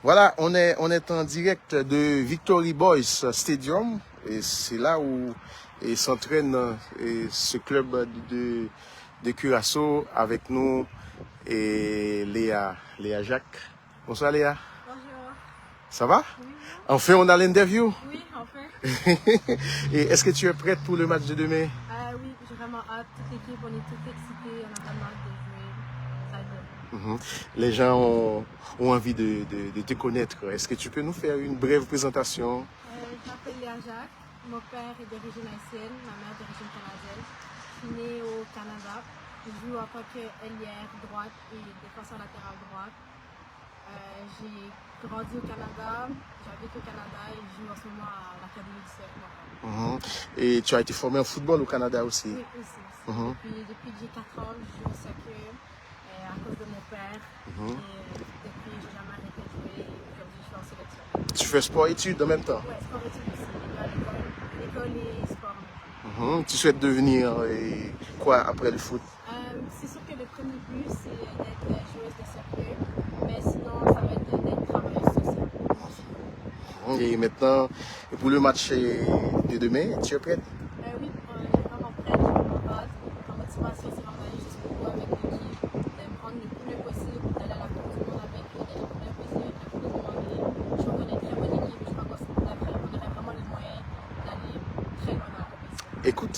Voilà, on est en direct de Victory Boys Stadium et c'est là où s'entraîne ce club de Curaçao avec nous et Léa Jacques. Bonsoir Léa. Bonjour. Ça va? Oui, Enfin, on a l'interview. oui, enfin. Et est-ce que tu es prête pour le match de demain? Oui, j'ai vraiment hâte. Toute l'équipe, on est tous excités. On a vraiment hâte de jouer. Ça va être bien. Les gens ont envie de te connaître. Est-ce que tu peux nous faire une brève présentation? Je m'appelle Léa Jacques. Mon père est d'origine haïtienne, ma mère d'origine canadienne. Je suis née au Canada. Je joue en tant qu'ailière droite et défenseur latéral droite. J'ai grandi au Canada, j'habite au Canada et je joue en ce moment à l'Académie du Cercle. Et tu as été formé en football au Canada aussi? Oui, aussi. Depuis que j'ai 4 ans, je joue au soccer à cause de mon père. Et depuis, j'ai jamais arrêté de jouer et aujourd'hui, je suis en sélection. Tu fais sport-études en même temps? Oui, sport-études aussi. À l'école et sport. Tu souhaites devenir quoi après le foot? C'est sûr que le premier but, c'est d'être joueuse de soccer. Mais sinon, ça va être d'être travailleuse sociale. Et maintenant, pour le match de demain, tu es prête? Oui, je suis vraiment prête, je suis vraiment hâte. Ma motivation, c'est vraiment d'aller jusqu'au bout avec l'équipe, de prendre le plus possible, d'aller à la Coupe du Monde avec eux, d'aller pour le plaisir de la Coupe du Monde. Je crois qu'on est une très bonne équipe et je crois qu'on aurait vraiment les moyens d'aller très loin dans la compétition. Écoute,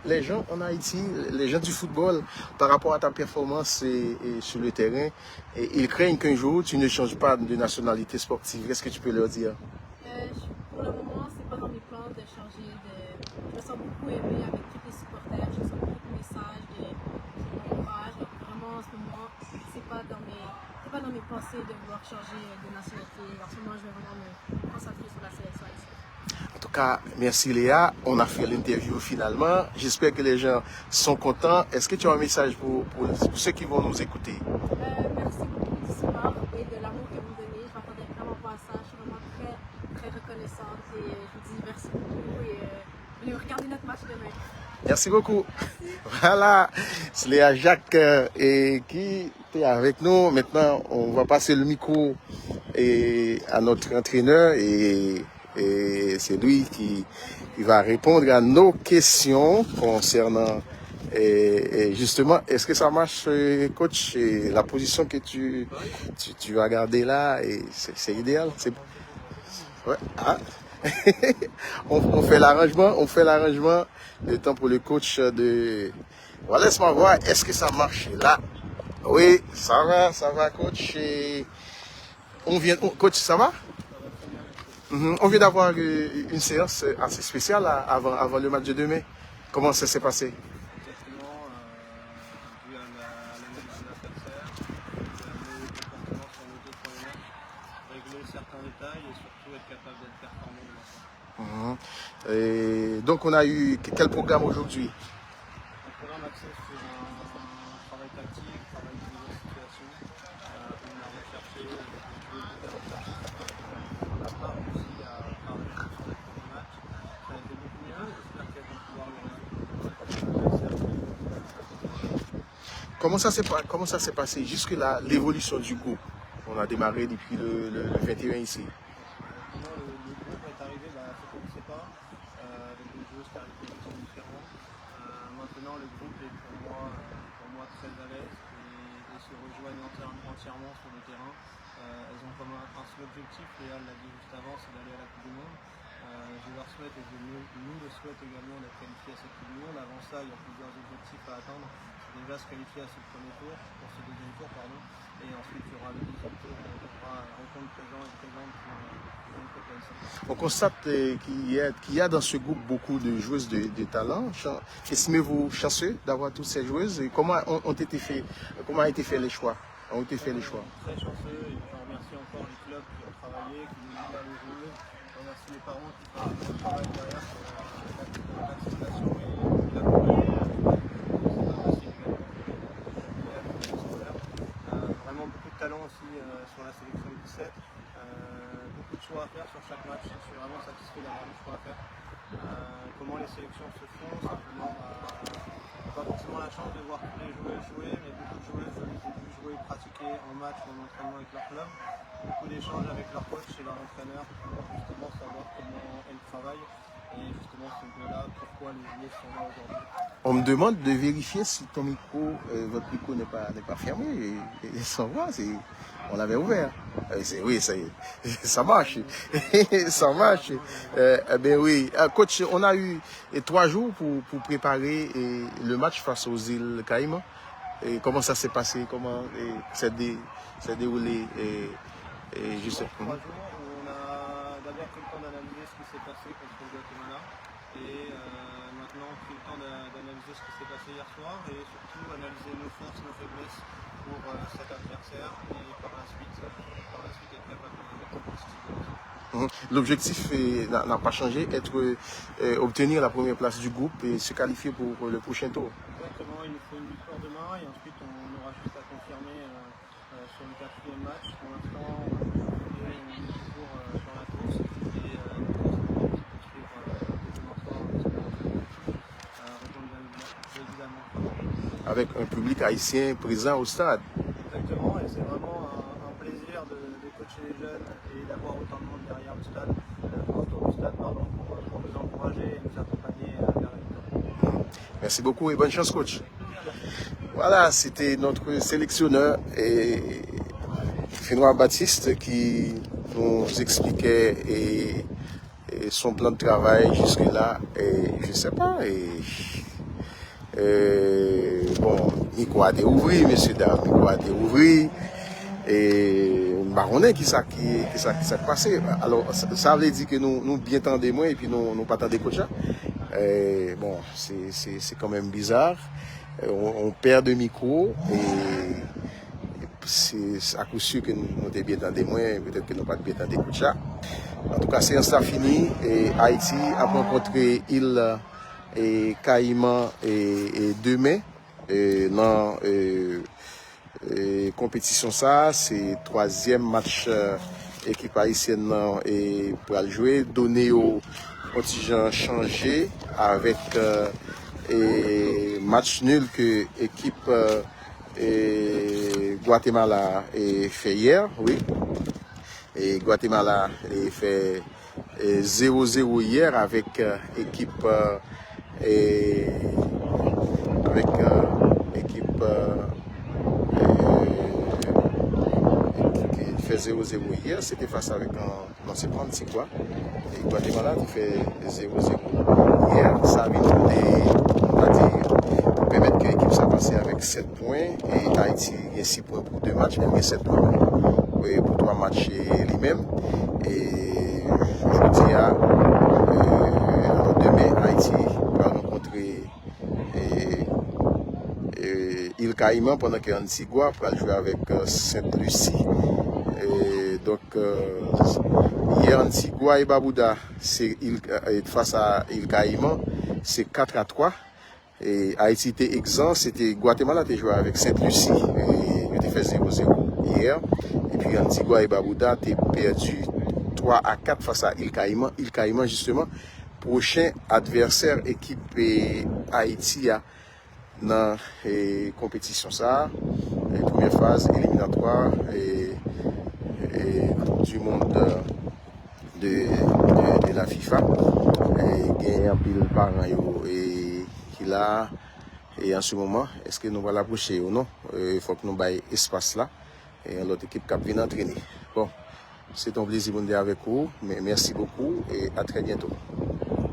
les gens en Haïti, les gens du football, par rapport à ta performance sur le terrain, ils craignent qu'un jour tu ne changes pas de nationalité sportive. Qu'est-ce que tu peux leur dire? Pour le moment, c'est pas dans mes plans de changer de. Je me sens beaucoup aimée avec tous les supporters. Je reçois beaucoup de messages qui m'encouragent. Donc vraiment, en ce moment, c'est pas dans mes pensées de vouloir changer de nationalité. En ce moment, je vais vraiment me concentrer sur la sélection haïtienne. En tout cas, merci Léa. On a fait l'interview finalement. J'espère que les gens sont contents. Est-ce que tu as un message pour ceux qui vont nous écouter? Merci beaucoup du support et de l'amour que vous me donnez. Je m'attendais vraiment pas à ça. Je suis vraiment très, très reconnaissante et je vous dis merci beaucoup et venez regarder notre match demain. Merci beaucoup. Merci. Voilà, c'est Léa Jacques qui est avec nous. Maintenant, on va passer le micro à notre entraîneur et c'est lui qui va répondre à nos questions concernant justement, est-ce que ça marche, coach? La position que tu vas garder là, c'est idéal. Ouais. Ah. on fait l'arrangement. Le temps pour le coach de. Voilà, laisse-moi voir, est-ce que ça marche là? Oui, ça va, coach. Coach, ça va? On vient d'avoir une séance assez spéciale avant le match de demain. Comment ça s'est passé? Exactement, dû à l'analyse de l'adversaire, nos comportements sur nos deux premiers matchs, régler certains détails et surtout être capable d'être performant demain soir. Et donc on a eu quel programme aujourd'hui? Le programme axé sur un travail tactique, travail de mise en situation. On a recherché, joué beaucoup à rechercher. On n'a pas réussi à travailler sur les premiers matchs. Ça a été beaucoup mieux, j'espère qu'elles vont pouvoir le résoudre. Comment ça s'est passé jusque-là, l'évolution du groupe? On a démarré depuis le 21 ici. Comment le groupe est arrivé, ça ne connaissait pas, avec des joueurs qui arrivent de positions différentes. Maintenant, le groupe est pour moi très à l'aise et se rejoignent entièrement sur le terrain. Elles ont comme un seul objectif, Léa l'a dit juste avant, c'est d'aller à la Coupe du Monde. Je leur souhaite et nous le souhaite également d'être qualifiés à cette Coupe du Monde. Avant ça, il y a plusieurs objectifs à atteindre. C'est déjà se qualifier à ce premier tour, pour ce deuxième tour, pardon. Et ensuite, il y aura le deuxième tour, on devra rencontre présent et présente pour une Coupe ASC. On constate qu'il y a dans ce groupe beaucoup de joueuses de talent. Estimez-vous chanceux d'avoir toutes ces joueuses? Et comment ont été fait les choix? Très chanceux et je remercie encore les clubs qui ont travaillé, qui nous libèrent les joueuses. Je remercie les parents qui font un bon travail derrière sur l'acceptation et l'accompagnement. Vraiment beaucoup de talent aussi sur la sélection 17. Beaucoup de choix à faire sur chaque match. Je suis vraiment satisfait d'avoir des choix à faire. Comment les sélections se font, simplement pas forcément la chance de voir tous les joueurs jouer, mais beaucoup de joueuses, je les ai vus jouer, pratiquer en match ou en entraînement avec leur club. Beaucoup d'échanges avec leur coach et leur entraîneur pour justement savoir comment elles travaillent et justement ce niveau-là, pourquoi les joueuses sont là aujourd'hui. On me demande de vérifier si ton micro, votre micro n'est pas fermé. Et sans voir, on l'avait ouvert. Oui, ça marche. Ça marche. Ben oui. Coach, on a eu 3 jours pour préparer le match face aux îles Caïmans. Et comment ça s'est passé? Comment s'est déroulé juste 3 jours où on a d'abord pris le temps d'analyser ce qui s'est passé contre le Guatemala et maintenant pris le temps d'analyser ce qui s'est passé hier soir et surtout analyser nos forces, nos faiblesses pour cet adversaire et par la suite être capable de L'objectif n'a pas changé, obtenir la première place du groupe et se qualifier pour le prochain tour. Exactement, il nous faut une victoire demain et ensuite on aura juste à confirmer sur le 4e match. Pour l'instant, on est toujours dans la course et on va poursuivre demain soir répondre évidemment. Avec un public haïtien présent au stade. Exactement, et c'est vraiment un plaisir de coacher les jeunes et d'avoir autant de monde derrière le stade, autour du stade, pour nous encourager et nous accompagner vers la victoire. Merci beaucoup et bonne chance, coach. Voilà, c'était notre sélectionneur Fénois Baptiste qui nous expliquait son plan de travail jusque-là. Je ne sais pas. Bon, micro a été ouvert, messieurs, dames, micro a été ouvert. Et marronnet qui s'est passé. Alors, ça veut dire que nous bien tendez moins et puis nous pas tendez coach. Bon, c'est quand même bizarre. On perd de micro et c'est à coup sûr que nous sommes bien tendez moins, peut-être que nous pas bien tendez coach. En tout cas, c'est un stade fini et Haïti a rencontré île et Caïman et demain dans compétition ça, c'est 3e match équipe haïtienne et pour aller jouer, donné au contingent changé avec match nul que équipe Guatemala fait hier, oui. Et Guatemala fait 0-0 hier avec équipe qui fait 0-0 hier, c'était face avec non c'est pas Antigua et Guatemala qui fait 0-0 hier. Ça a permettre que l'équipe soit passée avec 7 points et Haïti a 6 points pour 2 matchs, mais 7 points pour 3 matchs lui-même. Et je dis à demain Haïti va rencontrer île Caïman pendant que Antigua va jouer avec Sainte-Lucie. Donc hier Antigua et Barbuda face à île Caïman, c'est 4-3. Et Haïti était exempt, c'était Guatemala qui joué avec Sainte-Lucie et il fait 0-0 hier. Et puis Antigua et Barbuda ont perdu 3-4 face à île Caïman. Île Caïman justement, prochain adversaire équipe Haïti dans la compétition ça, première phase éliminatoire du monde de la FIFA. Il y a un pile parent qui là et en ce moment, est-ce que nous allons l'approcher ou non? Il faut que nous baillons espace là et l'autre équipe qui vient entraîner. Bon, c'est un plaisir de vous avec vous, mais merci beaucoup et à très bientôt.